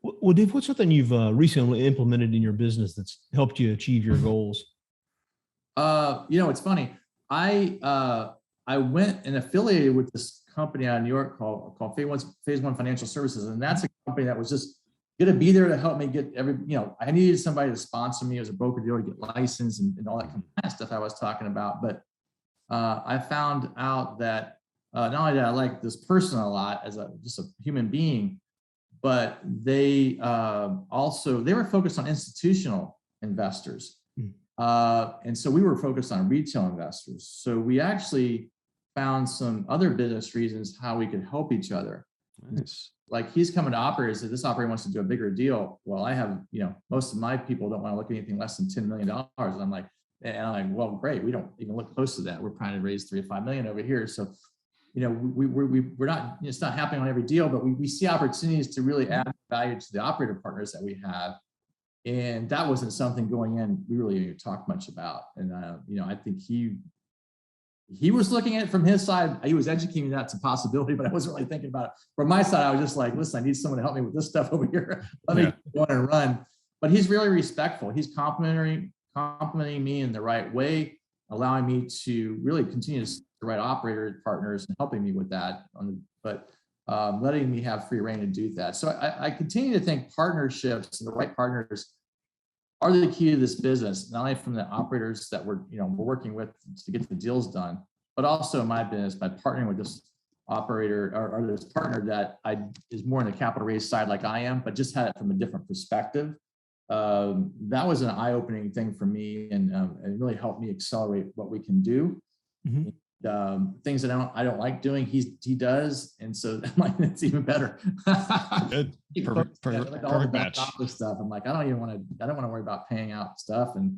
Speaker 3: Well, Dave, what's something you've recently implemented in your business that's helped you achieve your goals?
Speaker 1: You know, it's funny. I went and affiliated with this company out of New York called Phase One Financial Services. And that's a company that was just going to be there to help me get I needed somebody to sponsor me as a broker dealer to get licensed and all that kind of stuff I was talking about. But I found out that not only did I like this person a lot as just a human being, but they were focused on institutional investors. And so we were focused on retail investors. So we actually found some other business reasons how we could help each other. Nice. Like, he's coming to operators, said this operator wants to do a bigger deal. Well, I have, most of my people don't want to look at anything less than $10 million. And I'm like, And I'm like, well, great. We don't even look close to that. We're trying to raise 3 to 5 million over here. So, we're not, it's not happening on every deal, but we see opportunities to really add value to the operator partners that we have. And that wasn't something going in we really didn't talk much about. And, I think he was looking at it from his side. He was educating me that's a possibility, but I wasn't really thinking about it. From my side, I was just like, listen, I need someone to help me with this stuff over here. Let me go on and run. But he's really respectful. He's complimenting me in the right way, allowing me to really continue to the right operator partners and helping me with that. But letting me have free reign to do that. So I continue to think partnerships and the right partners are the key to this business, not only from the operators that we're working with to get the deals done, but also in my business by partnering with this operator or this partner that is more in the capital raise side like I am, but just had it from a different perspective. That was an eye-opening thing for me, and it really helped me accelerate what we can do. Mm-hmm. Things that I don't like doing, he does, and so it's even better.
Speaker 2: Good. Perfect match.
Speaker 1: Stuff. I'm like, I don't want to worry about paying out stuff, and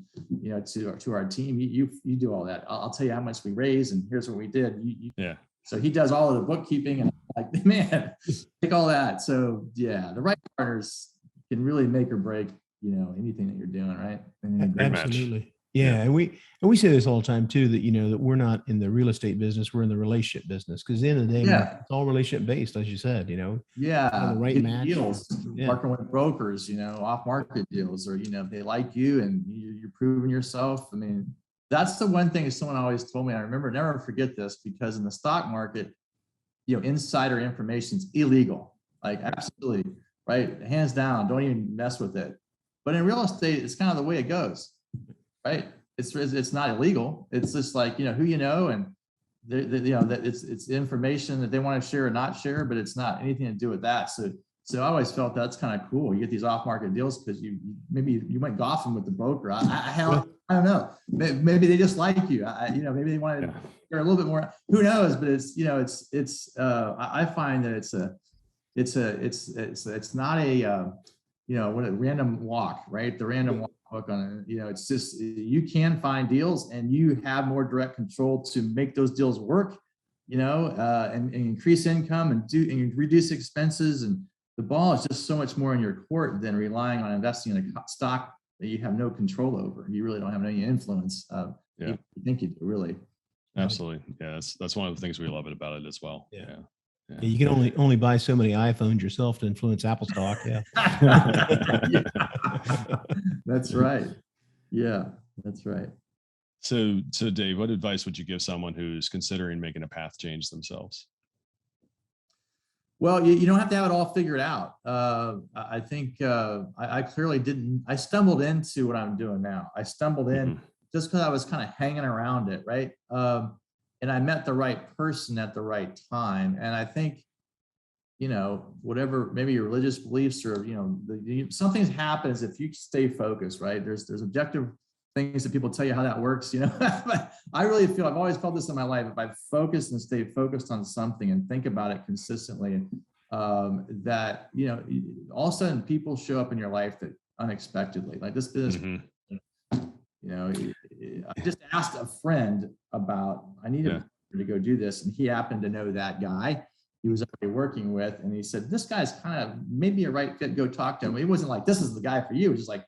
Speaker 1: to our team, you do all that. I'll tell you how much we raised, and here's what we did. Yeah. So he does all of the bookkeeping, and I'm like, man, take all that. So yeah, the right partners can really make or break anything that you're doing, right?
Speaker 3: Absolutely. Match. Yeah. And we say this all the time too, that, that we're not in the real estate business, we're in the relationship business. Cause at the end of the day, it's all relationship based, as you said,
Speaker 1: the
Speaker 3: right match
Speaker 1: deals, working with brokers, off market deals, or, if they like you and you're proving yourself. I mean, that's the one thing someone always told me. I remember, never forget this, because in the stock market, insider information is illegal, like absolutely, right? Hands down, don't even mess with it. But in real estate, it's kind of the way it goes. Right? It's not illegal. It's just like, who and that it's information that they want to share or not share, but it's not anything to do with that. So I always felt that's kind of cool. You get these off-market deals because you went golfing with the broker. I don't know. Maybe they just like you. Maybe they want to hear a little bit more. Who knows? But I find that it's not a what a random walk, right? The random walk on it. It's just, you can find deals and you have more direct control to make those deals work, and increase income and reduce expenses. And the ball is just so much more in your court than relying on investing in a stock that you have no control over. You really don't have any influence. You think you do, really.
Speaker 2: Absolutely. Yeah. That's one of the things we love about it as well. Yeah.
Speaker 3: Yeah, you can only buy so many iPhones yourself to influence Apple stock. Yeah.
Speaker 1: That's right. Yeah, that's right.
Speaker 2: So Dave, what advice would you give someone who's considering making a path change themselves?
Speaker 1: Well, you don't have to have it all figured out. I think I clearly didn't. I stumbled into what I'm doing now. I stumbled in just because I was kind of hanging around it, right? And I met the right person at the right time. And I think, whatever, maybe your religious beliefs or, something happens if you stay focused, right? There's objective things that people tell you how that works, but I really feel, I've always felt this in my life. If I focus and stay focused on something and think about it consistently, that, all of a sudden people show up in your life that unexpectedly, like this business, I just asked a friend about, I needed to go do this. And he happened to know that guy he was already working with. And he said, this guy's kind of maybe a right fit, go talk to him. It wasn't like, this is the guy for you. It was just like,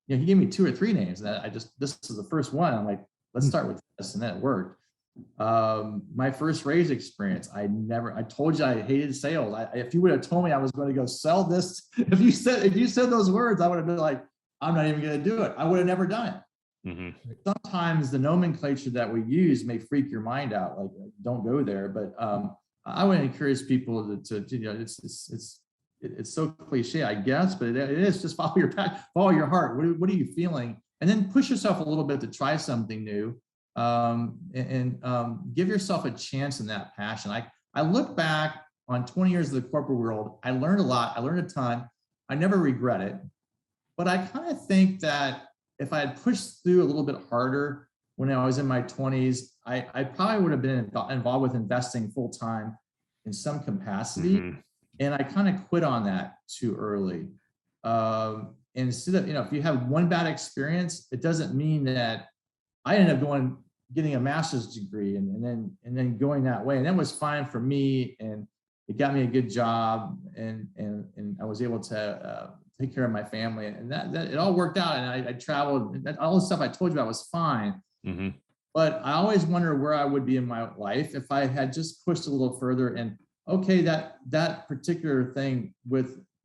Speaker 1: he gave me 2 or 3 names. And this is the first one. I'm like, let's start with this. And that worked. My first raise experience, I told you I hated sales. If you would have told me I was going to go sell this, if you said those words, I would have been like, I'm not even going to do it. I would have never done it. Sometimes the nomenclature that we use may freak your mind out, like don't go there. But I would encourage people to it's so cliche, I guess, but it is just follow your heart. What are you feeling? And then push yourself a little bit to try something new, and give yourself a chance in that passion. I look back on 20 years of the corporate world. I learned a lot. I learned a ton. I never regret it, but I kind of think that if I had pushed through a little bit harder when I was in my 20s, I probably would have been involved with investing full time in some capacity. And I kind of quit on that too early. Instead of, if you have one bad experience, it doesn't mean that I ended up getting a master's degree and then going that way. And that was fine for me. And it got me a good job, and I was able to take care of my family, and that it all worked out. And I traveled, and all the stuff I told you about was fine.
Speaker 2: Mm-hmm.
Speaker 1: But I always wonder where I would be in my life if I had just pushed a little further. And okay, that particular thing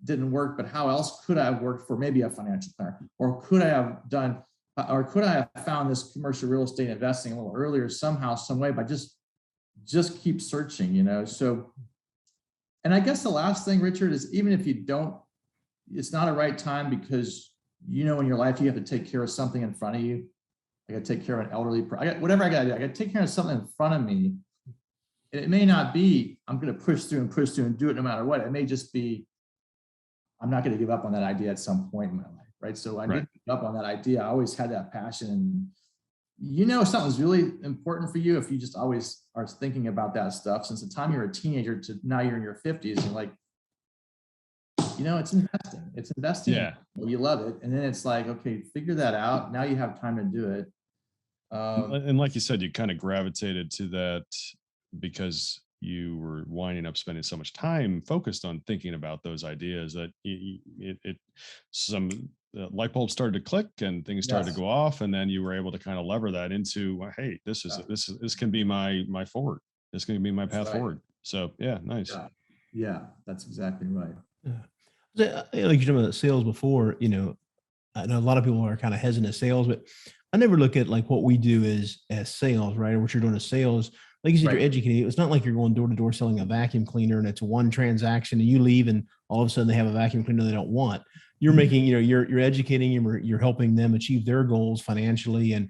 Speaker 1: didn't work, but how else could I have worked for maybe a financial planner, or could I have found this commercial real estate investing a little earlier somehow, some way, by just keep searching, So, and I guess the last thing, Richard, is even if you don't, it's not a right time, because in your life you have to take care of something in front of you. I got to take care of an elderly. I got to do. I got to take care of something in front of me. It may not be I'm going to push through and do it no matter what. It may just be I'm not going to give up on that idea at some point in my life, right? So I didn't give up on that idea. I always had that passion, and something's really important for you if you just always are thinking about that stuff since the time you're a teenager to now you're in your 50s. And like, it's investing. It's investing.
Speaker 2: Yeah.
Speaker 1: You love it, and then it's like, okay, figure that out. Now you have time to do it.
Speaker 2: And like you said, you kind of gravitated to that because you were winding up spending so much time focused on thinking about those ideas that some light bulbs started to click and things started to go off, and then you were able to kind of lever that into, hey, this can be my forward. This can be my path forward. So yeah, nice.
Speaker 1: Yeah, that's exactly right.
Speaker 3: Like you talked about sales before, I know a lot of people are kind of hesitant to sales, but I never look at like what we do as sales, right? Or what you're doing as sales. Like you said, you're educating. It's not like you're going door to door selling a vacuum cleaner and it's one transaction and you leave and all of a sudden they have a vacuum cleaner they don't want. You're making, you're educating them, you're helping them achieve their goals financially and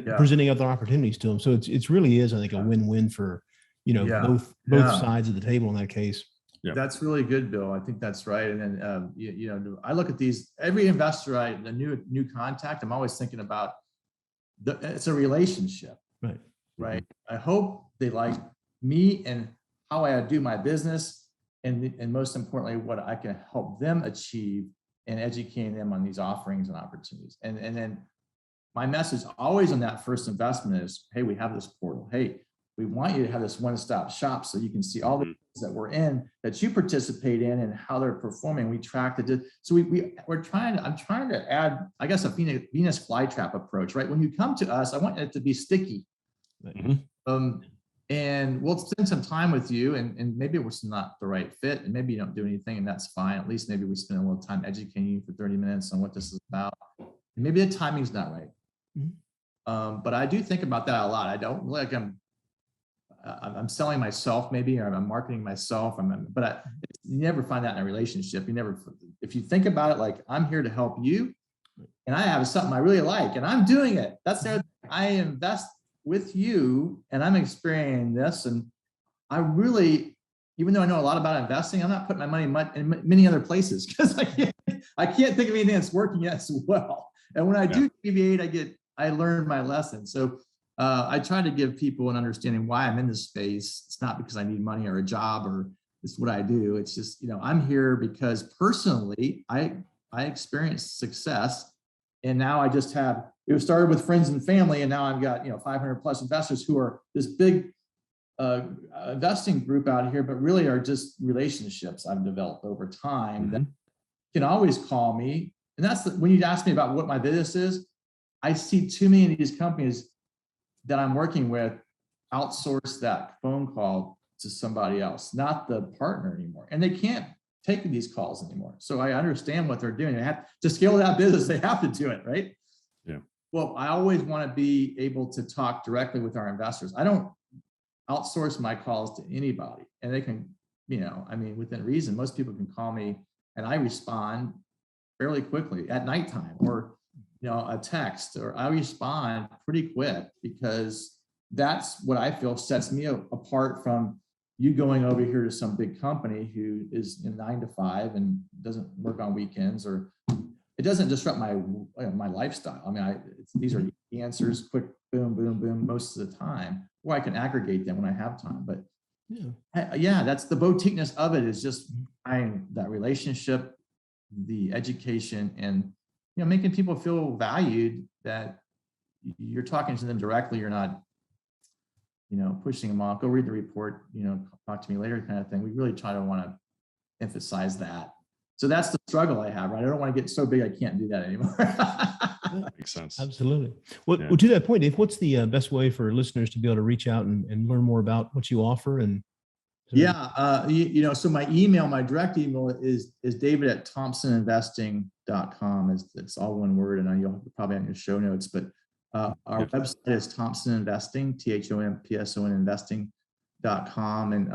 Speaker 3: presenting other opportunities to them. So it really is, I think, a win-win for, both sides of the table in that case.
Speaker 1: Yeah. That's really good, Bill. I think that's right. And then, I look at every investor, the new contact, I'm always thinking about it's a relationship, right? Right. I hope they like me and how I do my business, and most importantly, what I can help them achieve and educating them on these offerings and opportunities. And then my message always on that first investment is, hey, we have this portal. Hey, we want you to have this one-stop shop so you can see all the things that we're in, that you participate in, and how they're performing. We track so I'm trying to add, I guess, a Venus flytrap approach, right? When you come to us, I want it to be sticky. And we'll spend some time with you, and maybe it was not the right fit, and maybe you don't do anything, and that's fine. At least maybe we spend a little time educating you for 30 minutes on what this is about. And maybe the timing's not right. But I do think about that a lot. I don't like I'm selling myself maybe, or I'm marketing myself. You never find that in a relationship. If you think about it, like, I'm here to help you, and I have something I really like, and I'm doing it. That's there. I invest with you, and I'm experiencing this, and I really, even though I know a lot about investing, I'm not putting my money in many other places because I can't think of anything that's working as well. And when I do deviate, I learn my lesson. So I try to give people an understanding why I'm in this space. It's not because I need money or a job or it's what I do. It's just, I'm here because personally, I experienced success, and now I just have. It started with friends and family, and now I've got 500 plus investors who are this big investing group out here, but really are just relationships I've developed over time that can always call me. And that's when you ask me about what my business is, I see too many of these companies that I'm working with outsource that phone call to somebody else, not the partner anymore. And they can't take these calls anymore. So I understand what they're doing. They have to scale that business. They have to do it, right?
Speaker 2: Yeah.
Speaker 1: Well, I always want to be able to talk directly with our investors. I don't outsource my calls to anybody, and they can, within reason, most people can call me and I respond fairly quickly at nighttime, or, a text, or I respond pretty quick, because that's what I feel sets me apart from you going over here to some big company who is in 9 to 5 and doesn't work on weekends, or it doesn't disrupt my lifestyle. These are the answers, quick, boom, boom, boom, most of the time, or I can aggregate them when I have time. But that's the boutiqueness of it, is just buying that relationship, the education, and making people feel valued, that you're talking to them directly. You're not, pushing them off. Go read the report, talk to me later kind of thing. We really try to want to emphasize that. So that's the struggle I have, right? I don't want to get so big I can't do that anymore.
Speaker 2: Makes sense.
Speaker 3: Absolutely. Well, to that point, Dave, what's the best way for listeners to be able to reach out and learn more about what you offer? And
Speaker 1: so my direct email is david@thompsoninvesting.com. It's all one word, and you'll probably have your show notes, but our website is Thompson Investing, THOMPSON investing.com. And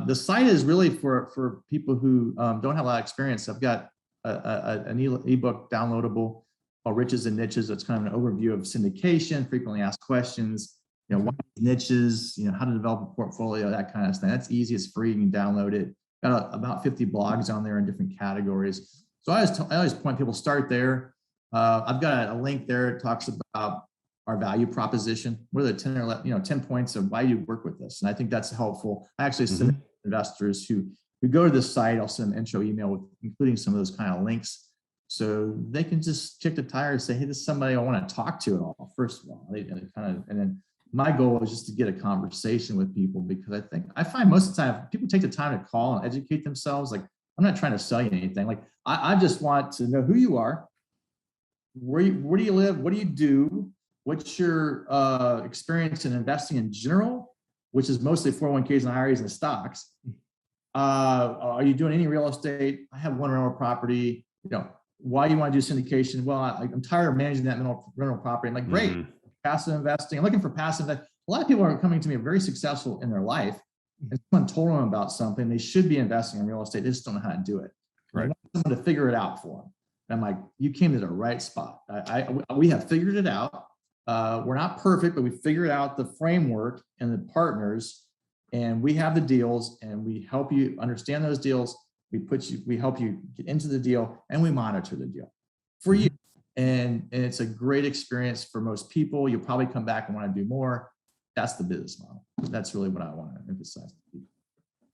Speaker 1: the site is really for people who don't have a lot of experience. I've got an ebook downloadable called Riches and Niches. That's kind of an overview of syndication, frequently asked questions, what niches, how to develop a portfolio, that kind of thing. That's easy. It's free. You can download it. Got about 50 blogs on there in different categories. So I always point people, start there. I've got a link there. It talks about our value proposition. What are the 10 or 11, 10 points of why you work with us? And I think that's helpful. I actually send investors who go to this site. I'll send them an intro email with including some of those kind of links, so they can just kick the tires and say, hey, this is somebody I want to talk to at all. First of all, and then my goal is just to get a conversation with people, because I find most of the time people take the time to call and educate themselves. Like, I'm not trying to sell you anything. Like, I just want to know who you are, where do you live, what do you do, what's your experience in investing in general, which is mostly 401ks and IRAs and stocks. Are you doing any real estate? I have one rental property. Why do you want to do syndication? Well, I'm tired of managing that rental property. I'm like, great, passive investing. I'm looking for passive. A lot of people are coming to me very successful in their life, and someone told them about something. They should be investing in real estate. They just don't know how to do it. Right. I want someone to figure it out for them. And I'm like, you came to the right spot. We have figured it out. We're not perfect, but we figured out the framework and the partners, and we have the deals, and we help you understand those deals. We help you get into the deal, and we monitor the deal for you. And it's a great experience for most people. You'll probably come back and want to do more. That's the business model. That's really what I want to emphasize.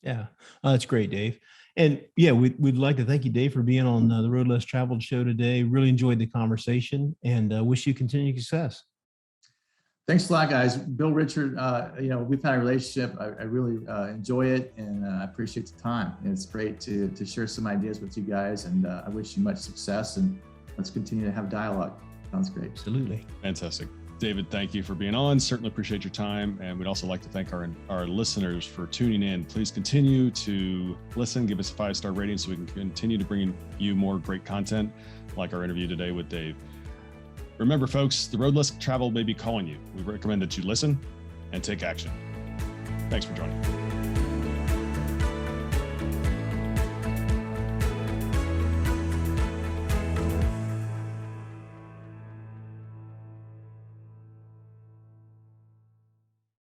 Speaker 3: Yeah, that's great, Dave. And yeah, we'd like to thank you, Dave, for being on the Road Less Traveled show today. Really enjoyed the conversation, and wish you continued success.
Speaker 1: Thanks a lot, guys. Bill, Richard, we've had a relationship. I really enjoy it, and I appreciate the time. And it's great to share some ideas with you guys, and I wish you much success, and let's continue to have dialogue. Sounds great.
Speaker 3: Absolutely.
Speaker 2: Fantastic. David, thank you for being on. Certainly appreciate your time. And we'd also like to thank our listeners for tuning in. Please continue to listen, give us a 5-star rating so we can continue to bring you more great content like our interview today with Dave. Remember, folks, the road less traveled may be calling you. We recommend that you listen and take action. Thanks for joining.